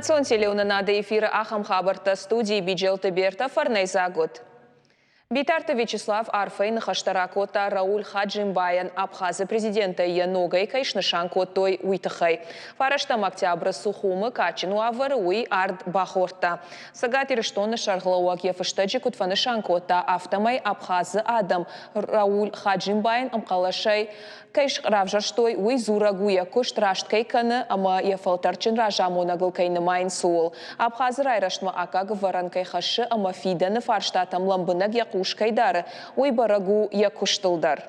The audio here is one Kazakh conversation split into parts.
Национ телеунанада эфиры Ахам Хабарта студии Биджелта Берта Фарнейзагут. Битарта Вячеслав Арфейн Хаштаракота Рауль Хаджимбаян Абхаза президента Яногай Кайшнашанко той Уитахай. Фараштам октября Сухумы Качину Аваруи Ард Бахорта. Сагатир Штона Шарглауак Ефаштаджи Кутфанашанкота Автомай Абхаза Адам Рауль Хаджимбаян Амкалашай Кайш Равжарштой Уи Зурагуя Куштрашт Кайкана Ама Ефалтарчин Ражамонагл Кайнамайн Сул. Абхаза Райраштма Акаг Варанкай Хаши Ама Фидана Фарштатам Ламбанаг Ушкайдары, ой барагу якуштылдар.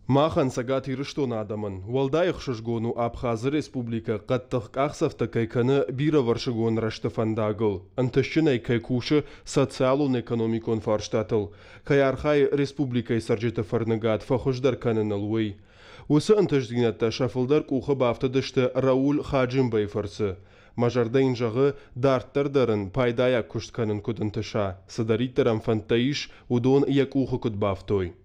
Махан сагат ирыштон адамын. Валдайық шышгону Абхазы республика қаттық ақсафта кайканы бира варшыгон раштыфандагыл. Антышчынай кайкушы социалун-экономикон фарштатыл. Каярхай республикай саржеті фарнагат фахуждар каныныл уй. Осы антышдигнатта шафылдар кухы бафтадышты Рауль Хаджимбай фарсы. Мажардайн жағы дарттардарын пайдая күштканын күдінтіша. Садариттарам фантаиш удон якухы күдбафтой.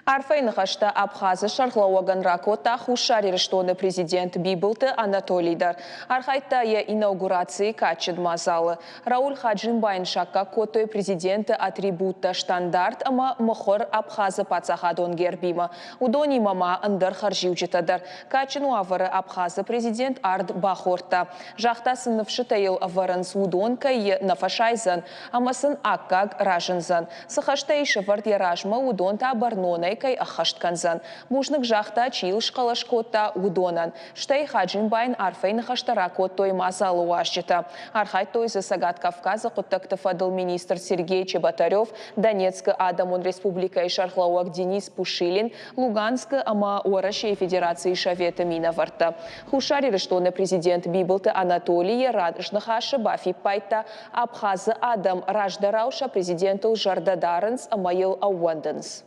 Арфейн Хашта Абхазы Шархлауаган Ракота Хушари Рештоны президент Бибылты Анатолийдар. Архайтая инаугурации Качид Мазалы. Рауль Хаджимбайн Шакка Котой президенты атрибута штандарт ама Мохор Абхазы Пацахадон Гербима. Удони мама Андар Харжиучитадар. Качину авары Абхазы президент Ард Бахорта. Жахта сынывшитайл аваранс удон кай нафашайзан. Амасын Аккаг Ражынзан. Сахаштаиша вардьяражма удон та Барнона кай ахаштканзан. Мужнык жахта чил шкалашкота удонан. Штай Хаджимбайн Арфейн Хаштаракот той мазалу уашчита. Архай той за Сагат Кавказа Куттактафадыл министр Сергей Чеботарев, Донецка Адамун Республика и Шархлауак Денис Пушилин, Луганска Ама Уарашей Федерации Шавета Минаварта. Хушари Рештоны президент Бибылты Анатолий Раджнахаша Бафи Пайта Абхаза Адам Раждарауша президенту Жардадаренс Амаил Ауанденс.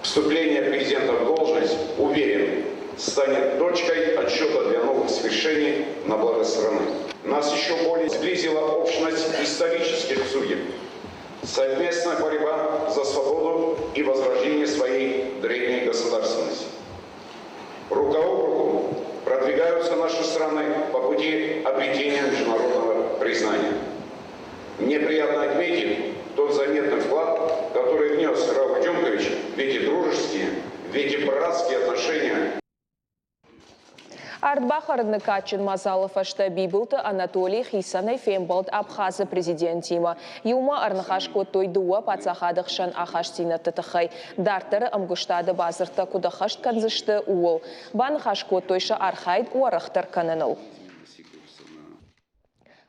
Вступление президента в должность, уверен, станет точкой отсчета для новых свершений на благо страны. Нас еще более сблизила общность исторических судеб. Совместная борьба за свободу и возрождение своей древней государственности. Рука об руку продвигаются наши страны по пути обретения международного признания. Мне приятно отметить тот заметный вклад, который внес Рауль Дюмкович в эти дружеские, в эти братские отношения. Ардбахарны Качин Мазалов ашта Бибылты Анатолий Хисанай Фембалд Абхазы президентима. Юма Арнахашко той дуа пацахадықшан ахаштина тытықай. Дартары амгуштады базырта кудахашт канзышты уол. Банхашко тойша архайд уарахтар каныныл.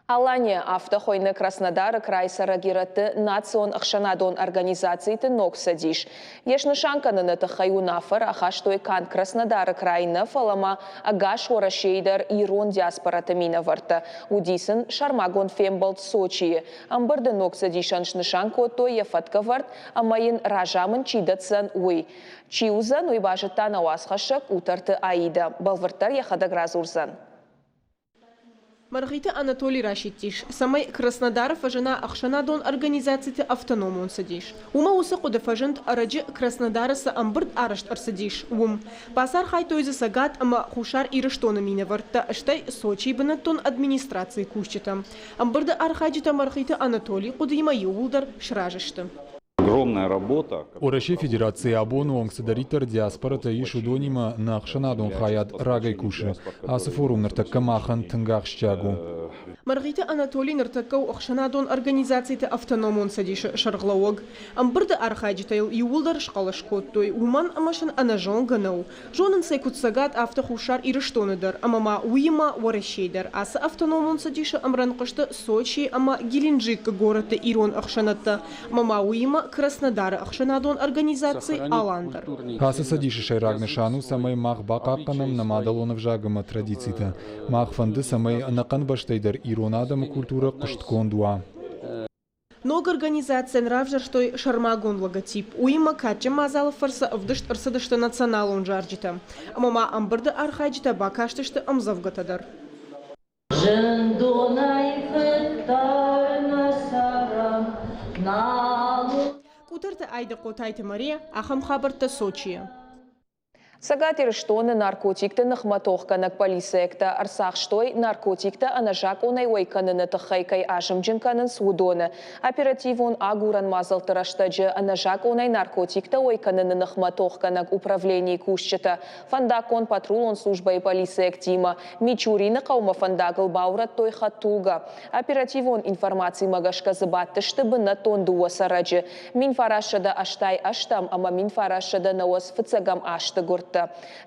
Алания автохойны Краснодара крайсара гираты национ ахшанадон организации ты ноксадиш. Ешнышанканы на тахаюнафар ахаштой кан Краснодара крайна фалама агаш орашейдар ирон диаспора тамина варта. Удисын шармагон фембалт Сочи. Амбарды ноксадишан шнышанко то ефатка варт, амайын ражамын чидатсан уй. Чиузан уйбажыта науасхашак утарты аида. Балвартар яхадагразурзан. Маргарита Анатолий Рашидтиш, самой Краснодаров жена Ахшанадон организации автономон садиш. Ума усаку дефажент араджи Краснодараса амбрд арашт арсадиш. Пасар хайтойза сагат ама хушар ирыштона минаварта штай Сочи бенатон администрации кущита. Амбрда архаджита Маргарита Анатолий кудима юлдар шражишта. Огромная работа. Ораши Федерации Абону Онгсадаритар диаспора таиш удонима на Ахшанадон хаят рагай куши, а сфорум нартакка махан тынгахшчагу. Маргарита Анатолий нартаккау Ахшанадон организации автономон садиш шарглауаг. Амбрда архаджитайл юлдар шкалашкоттой уман амашан анажон ганау. Жонан сайкутсагат автохушар ирыштоныдар, амама уима варашейдар. Аса автономон садиша амранкашта Сочи, ама Геленджик городта Ирон Ахшанатта, мама уима Краснодар Ахшанадон организации Аландер. Хаса садиши шайрагнышану самай мах бакапканам намадалонов жагама традицита. Мах фанды самай наканбаштайдар иронадам культура кушткондуа. Ног организация нравжар, что шармагон логотип. Уима Катя Мазалов фарса вдышт арсадышта националон жарджита. Мама амбарда архаджита бакаштышта амзавгатадар. Кутарта айда котайта Мария, ахам хабарта Сочи. Сагат ирыштоны наркотикты нахматохканак полисиекта арсахштой наркотикты анажак онай ойканыны тахайкай ажымджинканын судоны. Оперативон агуран мазалтыраштаджы анажак онай наркотикты ойканыны нахматохканак управлений кушчыта. Фандакон патрулон службай полисиек Тима Мичурины қаума фандагыл баурат той хаттулга. Оперативон информации магашка забаттышты бына тондуа сараджы. Мин фарашада аштай аштам, ама мин фарашада науас фыцагам ашты гурт.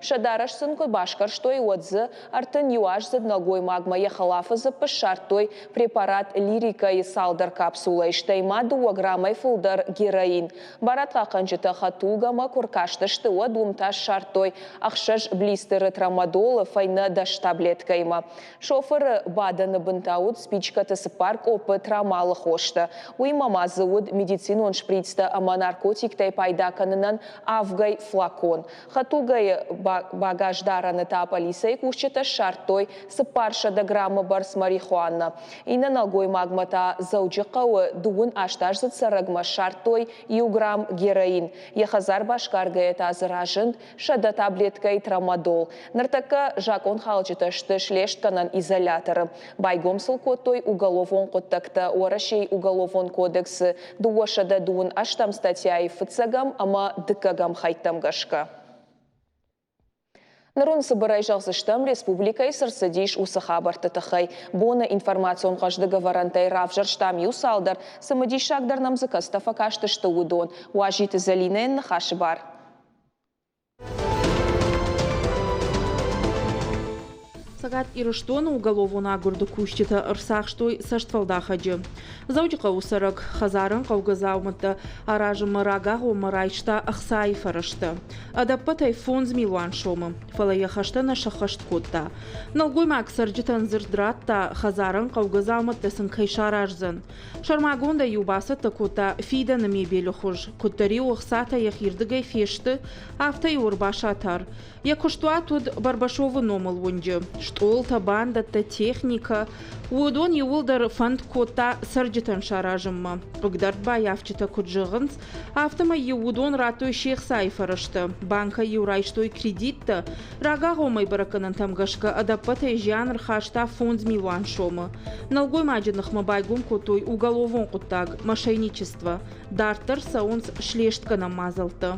Шадараш сынку башкар, что и отзы, артын юаш задногой магма ехалафа за пошартой препарат лирика и салдар капсула, и штайма 2 грамма фулдар героин. Барат хаканчыта хатулгама куркашта штыва думташ шартой, ахшаш блистеры трамадола файна даш таблеткайма. Шофер баданы бынтаут спичка тасыпарк опы трамалы хошта. Уймама зауд медицинон шприцта ама наркотик пайда канынан авгай флакон. Хатулга багаждараны та полисей кушчета шартой сыпарша да грамма барс марихуана. И на налгой магмата зауджикауы дуын ашташ зацарагма шартой грамм героин. Ехазар башкаргая тазыражынд шада таблеткай трамадол. Нартака жакон халчеташты шлештканан изоляторы. Байгом сылкотой уголовон коттакта орашей уголовон кодексы дуошада дуын аштам статьяй фыцагам ама дыкагам хайтам гашка. Нарон собирай жалсыштам республикай сырсыдиш усахабар тытахай. Бона информацион каждого варантай равжар штам юсалдар. Самыдиш шагдар нам закастафа кашты что удон. Уажиты залинен на хашибар. Сагат ирыштоны уголовуна агурды куштита ырсахштой саштвалдахаджы. Заудика усарак хазарын каугазаумыты аражымы рагағу мырайшта ахсай фарышты. Адаппатай фонз милуан шомы. Фалаяхашта на шахашт котта. Налгойма аксарджитан зырдратта хазарын каугазаумыты сынкайшаражзын. Шармагонда юбасыты котта фида на мебелі хуж. Коттари уқсата яхирдыгай фешты автай урбашатар. Якуштуа тут Барбашовы номал вунджы. Штолта, банда, техника. Уодон юлдар фанд кота сарджитан шаражымма. Огдартба явчита куджығынс, автома юудон ратой шех сайфарышты. Банка юрайштой кредитті, рага ғомай бараканан тамгашка адаппатай жанр хашта фонд милуан шомы. Налгой маджинахма байгум котой уголовон куттаг, мошенничество. Дартар саунс шлешткана мазалты.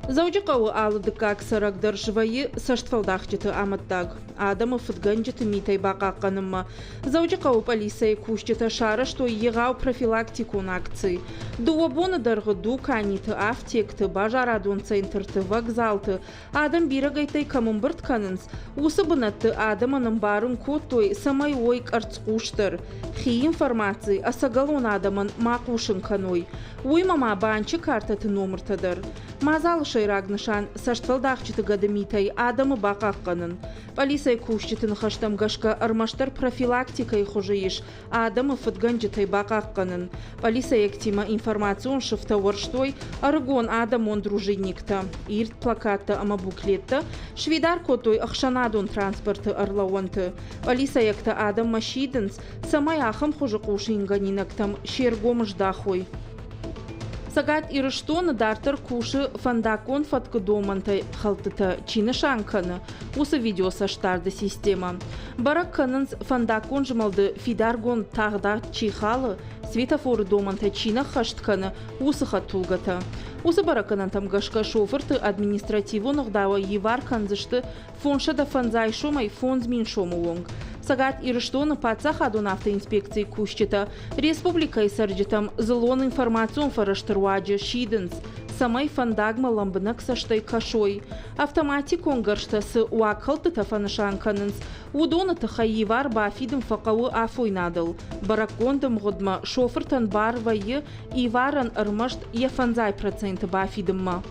Заудикауы алыдыка аксарагдар жывайы саштвалдахчыты аматтаг. Адамы фытганчыты митай бақаққанымма. Заудикауы полисай кушчыты шары, что егау профилактикун акции. Дуабоны дарғы ду каниты автекті, бажарадун центрты, вокзалты. Адам бирагайтай камымбырт канынс. Усы бынатты адамының барын коттой самай ойк арцқуштыр. Хи информации асагалон адамын мақушын каной. Уймама банчы картаты номыртадыр. Мазалы шайрагнышан саштвалдахчыты гадамитай адамы бақаққанын. Полисай кушчытын хаштам гашка армаштар профилактикай хожииш, адамы фытганчытай бақаққанын. Полисай ектима информацион шыфта ворштой аргон адамон дружинникта. Ирт плакатта ама буклетта, швидар котой ахшанадон транспорты арлауанты. Полисай екта адам машидынс, самай ахам хожи кушинганинактам шергомыш дахой. Сагат ирыштоны дартыр куши фандакон фаткы домантай халтыта чины шанканы. Усы видео саштарды система. Барак канынс фандакон жымалды фидаргон тағда чихалы, светофоры домантай чина хаштканы усы хатулгата. Усы бараканан тамгашка шофырты административон ұғдауы евар канзышты фоншада фанзай шомай фонзмин шомуонг. Сагат ирыштоны пацах адон автоинспекции кушчыта республикай сарджитам зылон информацион фараштыруаджы шидынс. Самай фандагма ламбынак саштай кашой. Автоматик онгаршта сы уакхалты тафанышан канынс. Удоны тахайивар бафидым фақауы афойнадыл. Баракондым ғудма шофыртан бар вайы иваран ырмашт ефанзай проценты бафидымма.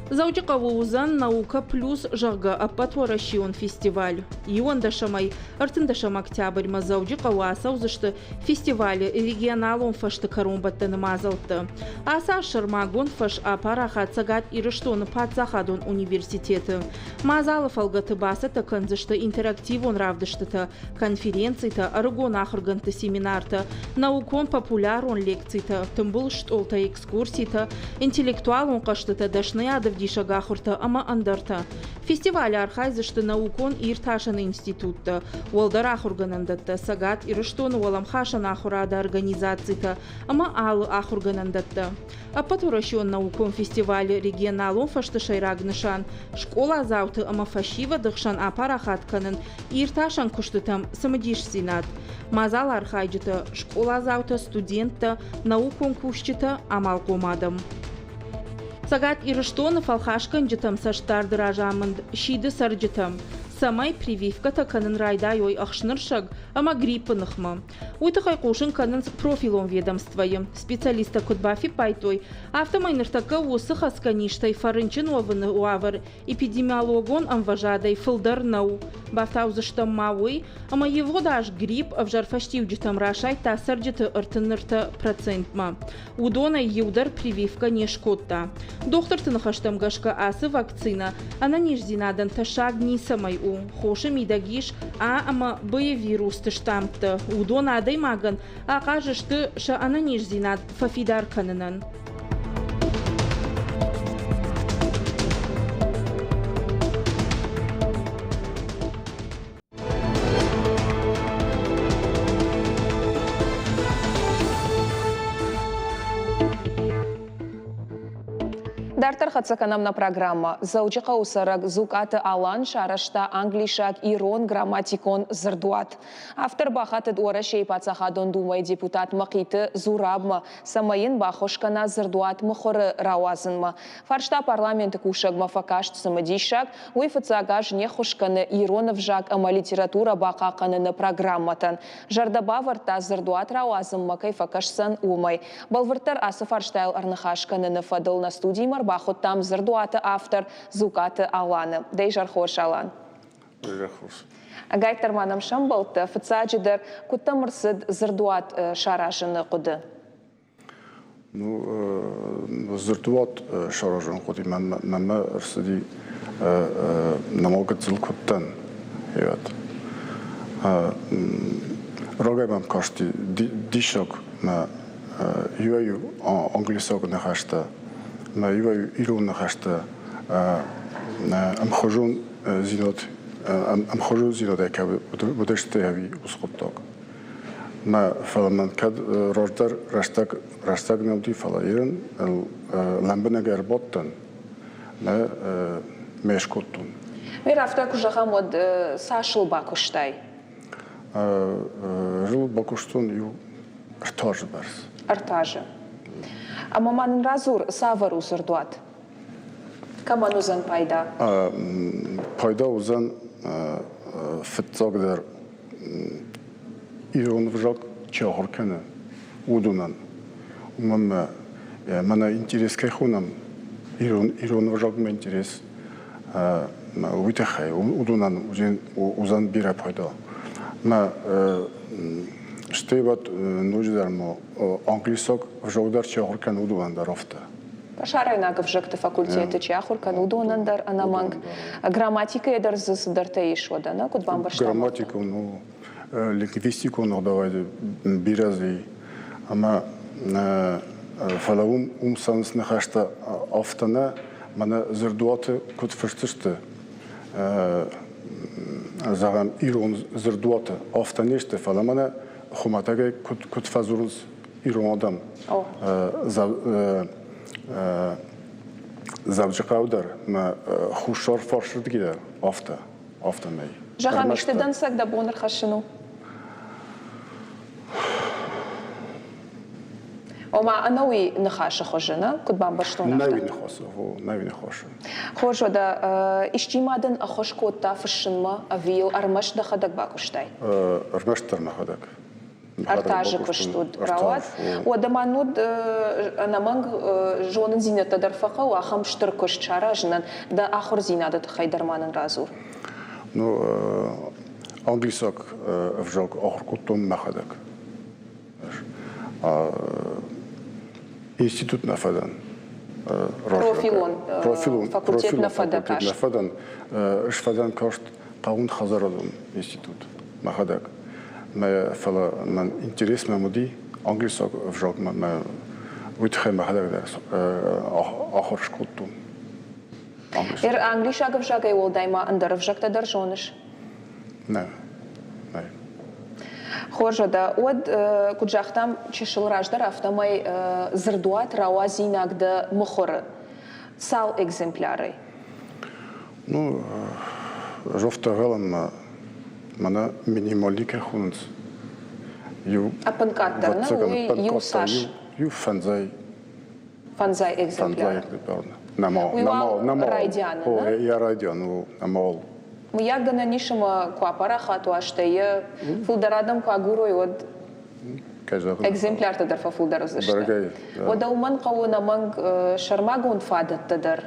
Заудикауы узан наука плюс жағы аппатуарашион фестиваль. Ионда шамай, артында шам октябрь ма заудикауы аса узышты фестивалі регионалон фашты карумбаттаны мазалты. Аса шармагон фаш апарахат сагат ирыштоны патсахадон университеты. Мазалы фалгаты басыты канзышты интерактивон равдыштыты, конференцийты, аргон ахырганты семинарты, наукон популярон лекцийты, тымбыл штолта экскурсийты, интеллектуалон қаштыты дашны адов самодиша гахурта, ама андарта. Фестиваль архайзышты наукон ирташан институтта. Уалдар ахурганандатта, сагат ирыштон уаламхашан ахурада организацията, ама алы ахурганандатта. Апатурашон наукон фестиваль регионалон фаштышайрагнышан. Школа зауты ама фашива дыхшан апарахатканын ирташан куштытам самодиш синат. Мазал архайджыта, школа заута студентта, наукон кушчыта амал комадам. Сагат ирыштонов алхашкан жытам саштарды ражамынд, шиды сарджытам. Самай прививката канын райдай ой ахшныршаг, ама гриппынықмы. Уйтықай қошын канын профилон ведомствайы. Специалиста Кутбафи пайтой. Автомайныртака осы хаскаништай фарынчын овыны уавыр. Эпидемиологон амважадай фылдар нау. Бафтаузыштам мауй, ама его даш грипп авжарфаштив жытам рашай та сарджыты ыртынырта процентма. Удонай еудар прививка не шкотта. Доктор тынахаштам гашка асы вакцина. Она нежзинадан ташаг не самай у. Хоша мидагиш, ама бые вирус штампты. Удон адай маган, кажешты ша она нежзинад фафидар канынан. Дартар хацаканамна программа. Заучиқа усарак зукаты алан шарашта англишак ирон грамматикон зырдуат. Автор бахатыд ора шейпацахадон думай депутат мақиты зурабма. Самайын бахошкана зырдуат мухоры рауазынма. Фаршта парламенты кушагма факашт самадишак. Уйфацагаж не хошканы иронов жак ама литература бақақанына программатан. Жардаба варта зырдуат рауазынма кайфакашсан умай. Балвартар асы фарштайл арнахашканына фадыл на студии Бахот там зырдуаты автор зукаты аланы. Дейжар хош алан. Гайтар манам шамбалты, фыцаджидер куттамырсыд зырдуат шаражыны куды? Ну, зырдуат шаражыны куды. Мен ырсыди намалгы зыл куттан. Рогай мам кашти дишок юаю англисок нахашта. ما يروون نخشته ام خجون زینات که بودشته هوی اسقطاق ما فلان کد راجدر رشتگ نمودی فلایرن لامبنا گرباتن ما مشکوتون میرفته کجا خمود ساشل باکوشتای جل باکوشتون یو ارتاج برس ارتاج اما من رازور سافر وزردوات كمان وزن پایدا پایدا وزن فتزاق در ایران وجاق چهار کنه ودونن من اینترس که خونم ایران وجاق من اینترس ویته خی ودونن وزن بیره پایدا ما شتیبات نوجدارمو انگلیساق وجودار چهار کنه ودونن در افته Шарайна гавжакты факультеты чахур канудонандар анаманг грамматика эдер засдарта ишода на кут бамбашта грамматика ну лингвистику ну давайте бирази ама фалаум санс нахашта афтана мана зердуаты кут ферстиште загам ирон зердуаты афтанеште фаламана хуматага кут фазурус ирон адам زوج قودر ما خوشار فرشد گیره آفته می. جاها میشته دنسک دبونر خشنو. اما انوی نخاش خوشنه کد بام برشتون نوی نخاسه و نوی نخاشه. خوش ودا اشتیمادن اخوش کوتا فرشن ما اویل ارمش دخدک باکوشتای. ارمش تر نخدک. ارتاج کشتود روات و دمانود نمانگ جون زینت درفقه و خم شتر کش چارجنن دا آخر زینات تخای درمانن رازور. نو انگلیساک افجاک آخر کتون مخدک. اینستیتوت نفدن. پروفیلون فاکولتیت نفدکاش. نفدن اشفدن کاشت قاون خزاردون اینستیتوت مخدک. ما فلا من انترس ممودي انجليزي فجاك ما ويتخيل ما هذا آخر شكوتون Англишаг вжаг ей олдайма андыр вжаг та държоныш. Не. Хоржа да од куджахтам чешил раждар автомай зырдуат рауазинаг да мухоры. Сал экземпляры. Ну, жофта галам мана минималика хунц. Апанкаттар, ю саш. Ю фанзай. Фанзай экземпляр. Намал. Райдяны, да? Я райдян, намал. Мы ягдана нишама куапара хату аштая фулдарадам куагурой од экземпляр тадар фа фулдаразышта. Ода уман кауна манг шармагун фадат тадар.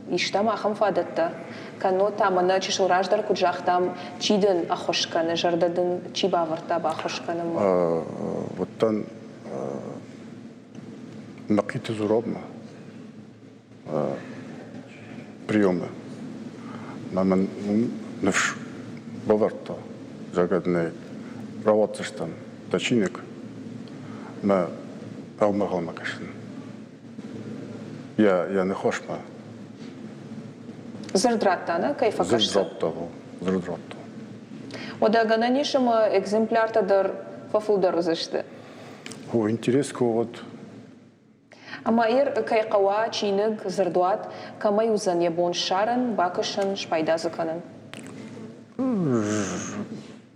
Иштам ахам фадатта. Кано тамана чешил раждар куджахтам чиден ахошканы, жардадын чибаварта бахошканы. Вот там макиты зуробма приемы. Маман нефш баварта жагадный работаштан тачинек ма алмагал макашин. Я не хошма. Зырдраттана кайфа кашса. Зырдратта. Ода гананишама экземпляр тадар фа фулдаразышты. О, интересно вот. Ама кай қауа, чинig, зырдуат, камай узан ебон шаран, бакышан, шпайдазыканын.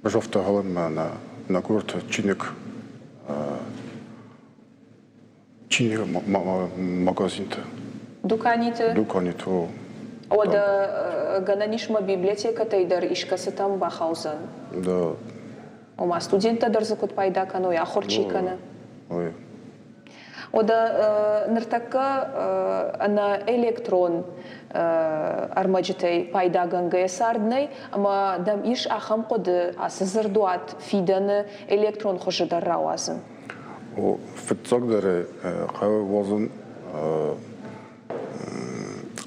Жофта галам на город чинig магазин-то. Дуканите? Дуканите. Ода гананишма библиотека тайдар ишкасы там бахаузан. Да. Ома студента дързакот пайдакано, я хорчикана. Ой. Ода ныртакка на электрон армаджитей пайдаган сарднай, ама дам иш ахам коды асызырдуат фиданы электрон хожидар рауазын. О, фитцогдаре қавы возын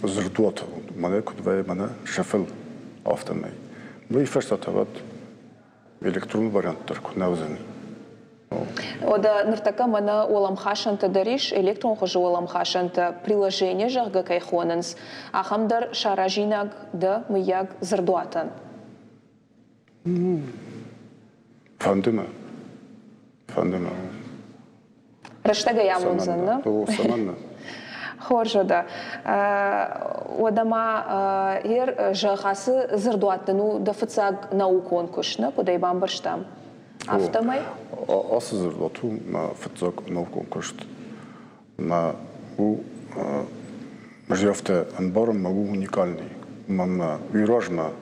зырдуат. Мана кудвай мана шафыл автомай. Мы фештатават электрон варианттар кунавзани. Ода ныртака мана олам хашанта дариш, электрон хожи олам хашанта приложение жахга кайхонанс, ахамдар шаражинаг да мыяг зырдуатан. Фандыма. Раштага ямунзан, да? Саманна. Хоржа да. Одама жахасы зырдуатану да фыцаг наукон кушна, куда и бамбарштам. Автомай? Аз зырдуату ма фыцаг наукон кушт. Ма у жафте анбаром магу уникальный. Мама виражма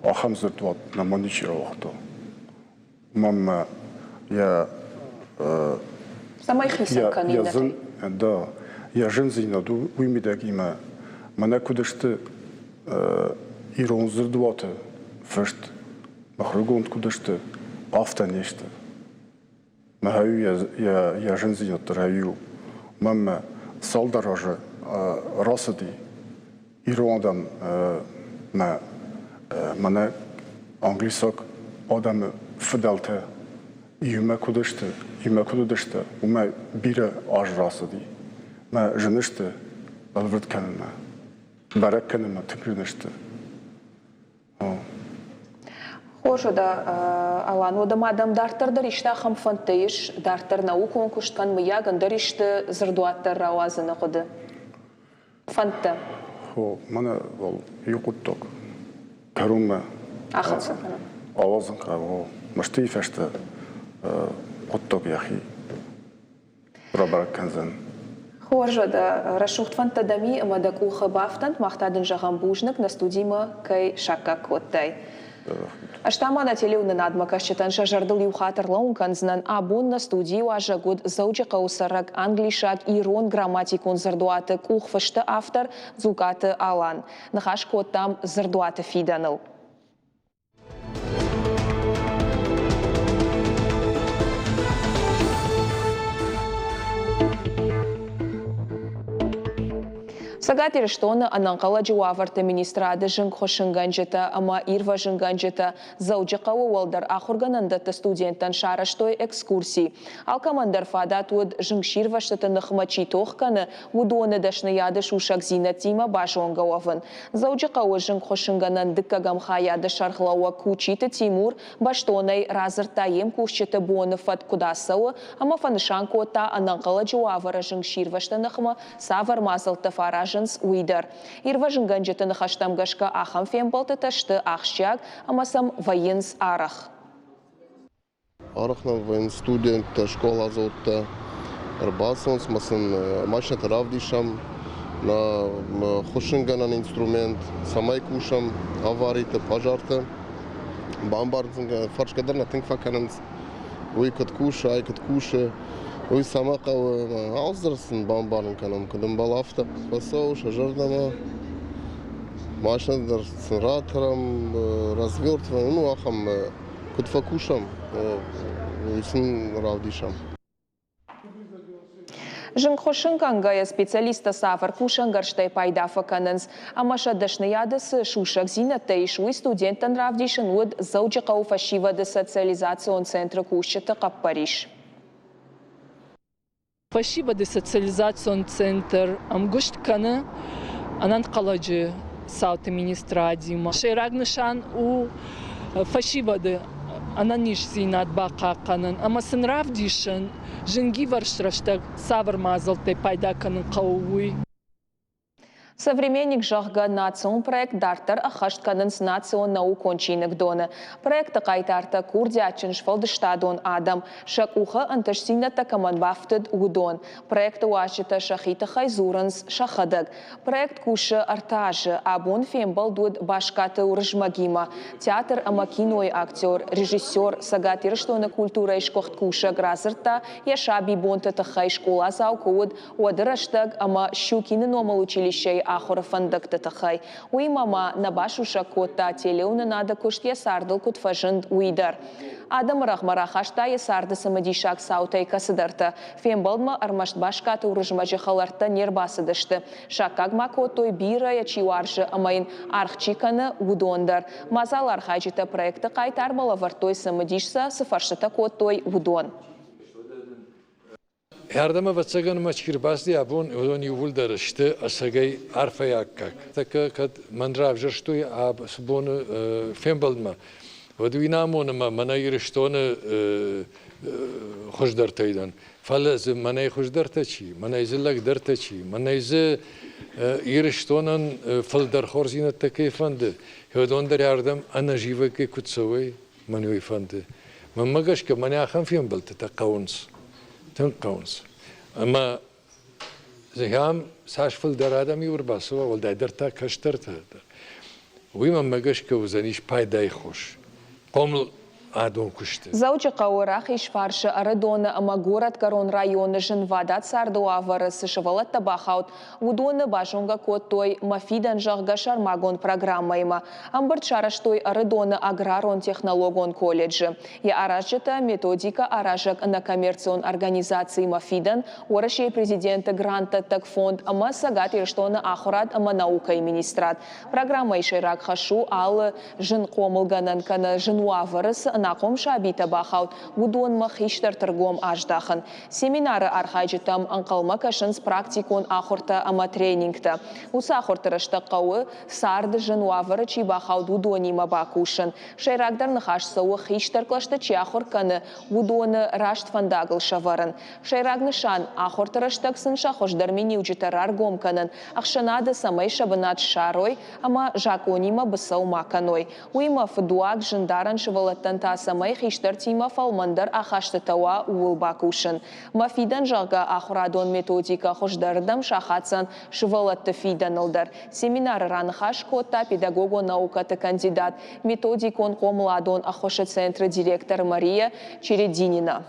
ахам зырдуат на маничира вахта. Мама я Самай хисан канинаты. Да, я жензина ду уймидаги ма мана кудашты ирон зырдуаты фышт махругонт кудашты афта нешты. Махаю я жензина тараю мама салдаража расади ирондам мана англисак адам фидалте Юма кудашты, ума бира ажрасыди. Ма жынышты, алвырт каныма, барак каныма тыкрынышты. Хожу да, Алан, ода мадам дартар даришта хам фантейш, дартар наукон кушткан мыяган даришты зырдуаттар рауазына ходы. Фанта. Хо, мана вол юкутток. Карума. Ахатса канам. Авазын кару. Машты фешты. Отток яхи рабар канзан. Хоржа да рашухт фанта дами мадаку хабафтант махтадын жаган бужнак на студима кай шакка коттай. Аштама на телеуны надмака считан жажардыл юхатар лаунканзнан абон на студию ажагуд заучика усарак англишак ирон грамматикун зардуаты кухфашты автор зукаты Алан. Нахаш коттам зардуаты фиданыл. Сагат Ириштона ананқала жауаварты министрады жын қошынғанжыта, ама ирва жынғанжыта заужықауы олдар ақырғанындаты студенттан шарыштой экскурсии. Ал командар фадат өд жыңширваштыты нықмачи тоққаны удуоны дашны яды шушак зинатима башонға овын. Заужықауы жын қошынғанын дыққагамха яды шарқлауа кучиты Тимур баштонай разыртаем кушчыты буоны фат кудасауы, ама фанышан кота ананқала жауавары жыңширвашты нықма савар мазылты фаражынс уйдар. Ирва жыңғанжыты нықаштамғашқа ахам фембалты ташты ақшчак, амасам военс арах. Арахна воен студент школа золта рбасонс масын машина равдишам на хошинганан инструмент самай кушам аварийты пожарты бомбардинг фаршкадар на тинфакананс уйкат куша айкат куша уй самақау алзырсын бомбарын канам кудым балафта спасау шажардама машина с ратором развертываем ну ахам кутфакушам уйсын равдишам. Жыңқошынғанғая специалиста сафар кушангарштай пайда факанынс, амаша дашны ядысы шушак зинатта ишуй студенттан равдишын уд заучықау фашивады социализацион центры кушчыты қаппариш. Фашивады социализацион центр амгушт каны анан қалажы сауты министра Адима. Шейрагнышан у фашивады ананиш зинат бақақанын, амасын равдишын жынги варшраштаг савар мазылты пайда канын қаууй. Современник жағға национ проект дартар ахаштканынс национ наукончинық доны. Проекты қайтарты курдиачын шфалдыштадон адам, шак уха анташсината каманбафтыд удон. Проекты уашыта шахита хайзуранс шахадыг. Проект кушы артажы, абон фембал дуд башкаты урыжмагима. Театр ама киной актер, режиссер, сагат ирыштоны культура ишкохт кушы гразырта, яша бибонты тахай школа заукуд, уадыраштаг ама щукины номал училищей ахора фандакты тахай. Уймама на башуша кота телеуны нада кушт ясардыл кутфажынд уйдар. Адам рахмарахашта ясарды самадишак саутай касыдарта. Фембалма армашт башкаты урыжмажы халарта нербасыдышты. Шакагма котой бира ячиуаржы амайын архчиканы удондар. Мазал архайжыта проекты қайтармала вартой самадишса сыфаршыта котой удон. Yardıma vatsagan maçkir basdi abun oni vuldarıştı asagay arfayakkak. Taka kad mandravjırştoy ab subonu fembalma. Vadvinamonu mana yirştonu hoşdartaydan. Falaz mana hoşdartaçi, mana izlak dartaçi, mana iz yirştonan faldar khorzina takayfandı. Hodondar yardım ana jivake kutsavay manu ifandı. Mamagaşka mana axan fembaltı taqawns. تنقونس اما زهام ساشفل در آدمی ورباسوا ولدای درتا کشترت هذا ويما مگش كوزانيش بايداي خوش قوم адон кушты. Заучы қауырах ишфаршы арадоны ама город Корон районы жын вадат сардуавары сышывалат табахаут удоны башонга коттой мафидан жағға шармагон программайма. Амбырт шараштой арадоны аграрон технологон колледжі. Я аражыта методика аражак на коммерцион организации мафидан орашей президенты гранта так фонд ама сагат ирштоны ахурат ама наука и министрат. Программа ишайрак хашу ал жын қомылганан кана жынуаварыс нақом шабита бахаут удон махиштар торгом аждахын. Семинары архайжытам анқалма кашынс практикон ахурта ама тренингта. Уса ахуртырышта қауы сарды жынуавары чи бахаут удонима бакушын. Шайрагдар нахашсауы хиштар клашта чи ахурканы удоны рашт фандагыл шаварын. Шайрагнышан ахуртырыштаксын шахождар мини уджитарар гомканын. Ахшанады самай шабынат шарой, ама жаконима бысау маканой. Уима фдуак жындаран шывалаттан самай хиштар тима фалмандар ахашты тауа уыл бакушын. Мафидан жағға ахурадон методика хождардам шахатсан шывалатты фиданылдар. Семинар ранхаш кота педагого наукаты кандидат методикон комладон ахошы центры директор Мария Черединина.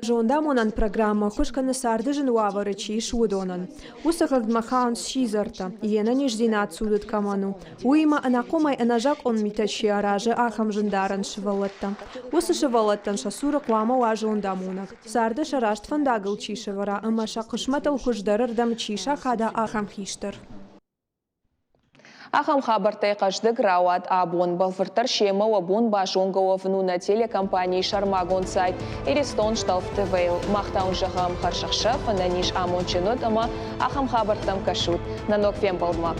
Жондамонан программа хушканы сардыжын уаварычи шудонан. Усахак дмахаунс шизарта, ена ниждинат судут каману. Уима анакомай анажак он митачи аражы ахам жындаран шывалатта. Усы шывалаттан шасура куама уажондамонак. Сарды шарашт фандагыл чишевара, амаша кышматал хуждарырдам чиша хада ахам хиштар. Ахам хабартай каждый грауат абон балфыртар шема вабон башонгова внуна телекомпании Шармагон сайт Иристон шталф ТВ. Махтаун жахам харшахша фананиш амон чинот ама ахам хабартам кашут. Нанок фем балдма.